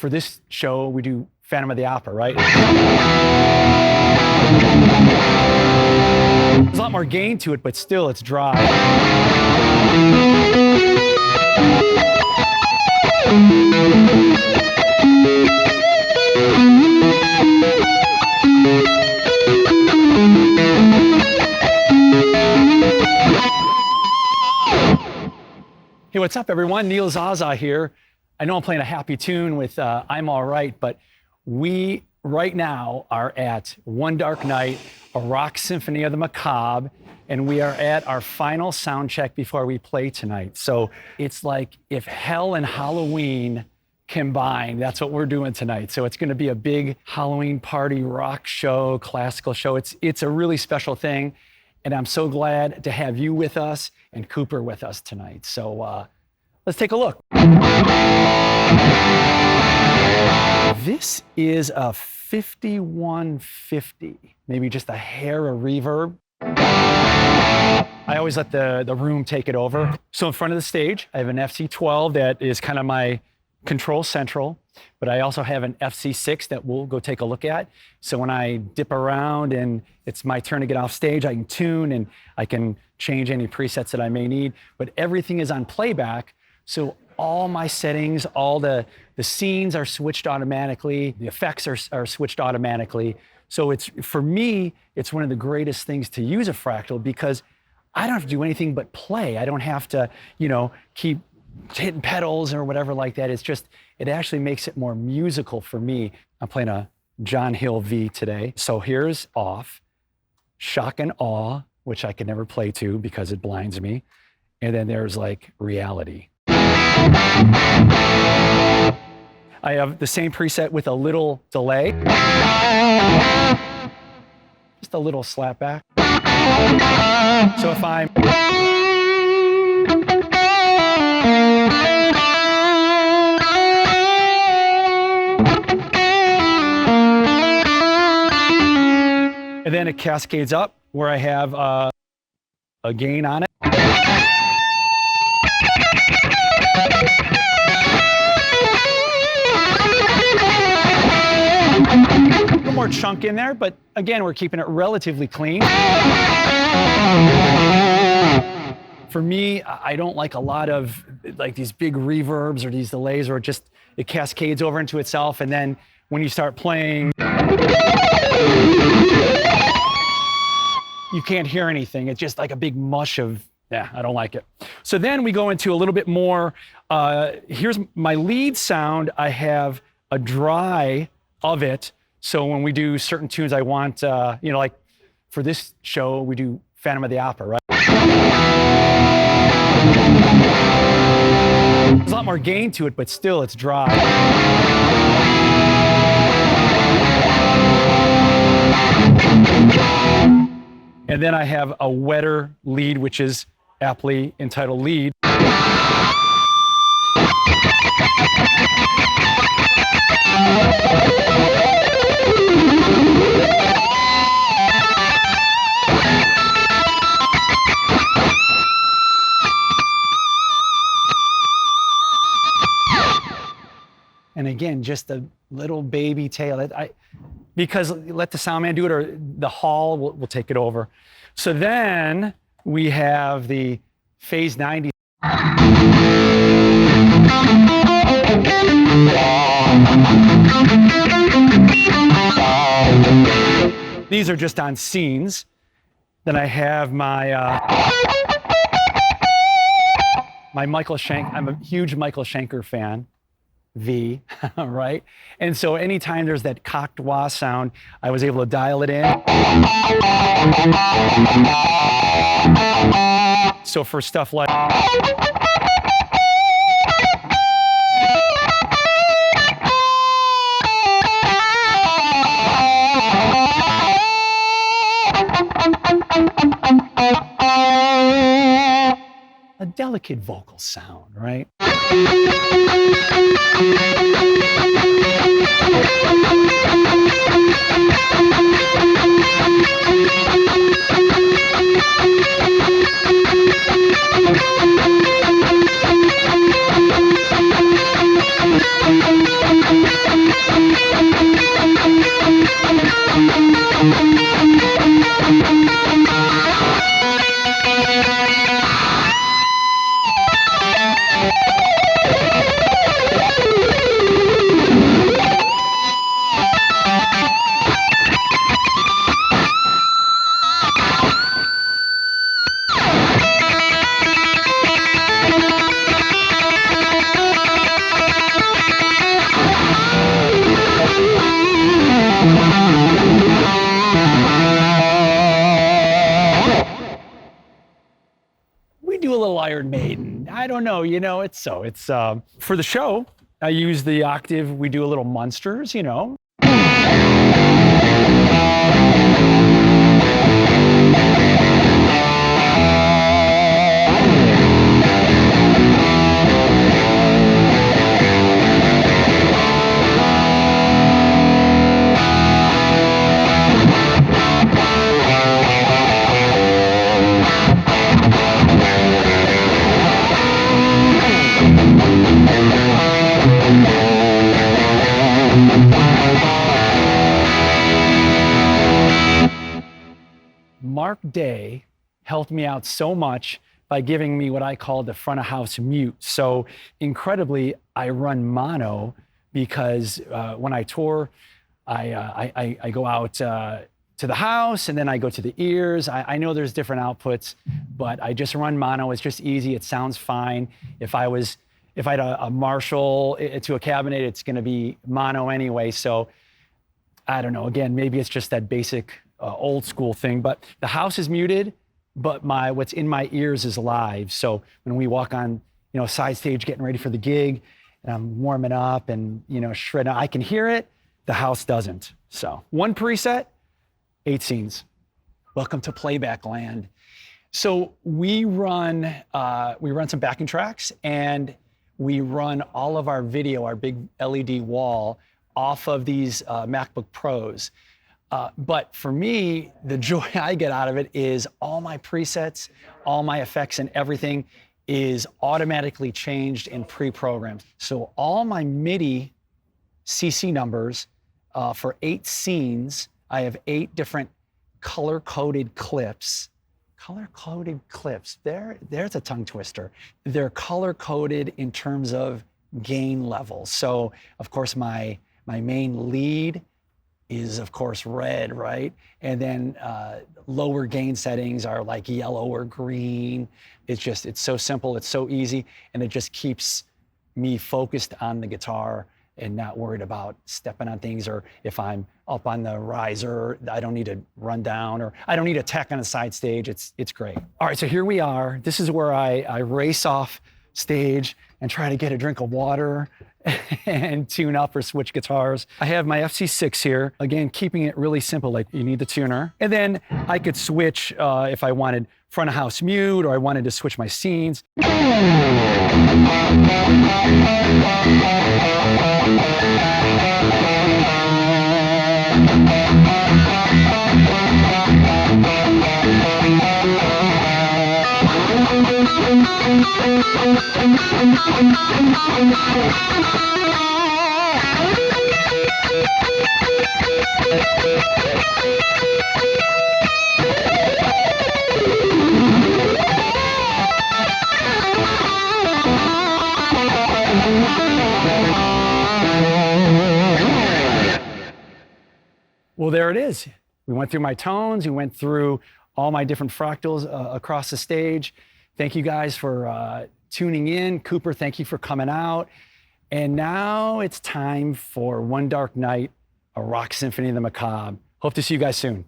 for this show, we do Phantom of the Opera, right? There's a lot more gain to it, but still it's dry. Hey, what's up, everyone? Neil Zaza here. I know I'm playing a happy tune with I'm All Right, but we right now are at One Dark Night, a rock symphony of the macabre, and we are at our final sound check before we play tonight. So it's like if hell and Halloween combined, that's what we're doing tonight. So it's going to be a big Halloween party, rock show, classical show. It's a really special thing. And I'm so glad to have you with us and Cooper with us tonight. So let's take a look. This is a 5150, maybe just a hair of reverb. I always let the room take it over. So in front of the stage, I have an FC12 that is kind of my control central, but I also have an FC6 that we'll go take a look at. So when I dip around and it's my turn to get off stage, I can tune and I can change any presets that I may need, but everything is on playback. So all my settings, all the scenes are switched automatically, the effects are switched automatically. So it's, for me, it's one of the greatest things to use a Fractal because I don't have to do anything but play. I don't have to, keep hitting pedals or whatever like that. It's just, it actually makes it more musical for me. I'm playing a John Hill V today. So here's off, shock and awe, which I can never play to because it blinds me. And then there's like reality. I have the same preset with a little delay. Just a little slap back. So if I'm and then it cascades up where I have a gain on it. A little more chunk in there, but again, we're keeping it relatively clean. For me, I don't like a lot of like these big reverbs or these delays, or it cascades over into itself, and then when you start playing, you can't hear anything. It's just like a big mush of, yeah, I don't like it. So then we go into a little bit more, here's my lead sound. I have a dry of it. So when we do certain tunes, I want, like for this show, we do Phantom of the Opera, right? There's a lot more gain to it, but still it's dry. And then I have a wetter lead, which is aptly entitled lead. And again, just a little baby tail. Because let the sound man do it, or the hall will take it over. So then we have the phase 90. These are just on scenes. Then I have my my Michael Schenker. I'm a huge Michael Schenker fan. V, right? And so anytime there's that cocked wah sound, I was able to dial it in. So for stuff like a delicate vocal sound, right? I don't know, you know, it's for the show, I use the octave, we do a little Munsters, you know. Mark Day helped me out so much by giving me what I call the front of house mute. So incredibly, I run mono because when I tour, I go out to the house and then I go to the ears. I know there's different outputs, but I just run mono. It's just easy. It sounds fine. If I had a Marshall to a cabinet, it's going to be mono anyway. So I don't know. Again, maybe it's just that basic old school thing, but the house is muted, but what's in my ears is live. So when we walk on, you know, side stage, getting ready for the gig, and I'm warming up and, you know, shredding, I can hear it. The house doesn't. So one preset, 8 scenes. Welcome to playback land. So we run some backing tracks, and we run all of our video, our big LED wall, off of these MacBook Pros. But for me, the joy I get out of it is all my presets, all my effects and everything is automatically changed and pre-programmed. So all my MIDI CC numbers for 8 scenes, I have 8 different color-coded clips. Color-coded clips, there's a tongue twister. They're color-coded in terms of gain levels. So of course my main lead is of course red, right? And then lower gain settings are like yellow or green. It's so simple, it's so easy, and it just keeps me focused on the guitar and not worried about stepping on things, or if I'm up on the riser, I don't need to run down, or I don't need a tech on the side stage. It's great. All right, so here we are. This is where I race off stage and try to get a drink of water and tune up or switch guitars. I have my FC6 here. Again, keeping it really simple, like you need the tuner. And then I could switch if I wanted front of house mute, or I wanted to switch my scenes. Well, there it is. We went through my tones, we went through all my different fractals across the stage. Thank you guys for tuning in. Cooper, thank you for coming out. And now it's time for One Dark Night, a rock symphony of the macabre. Hope to see you guys soon.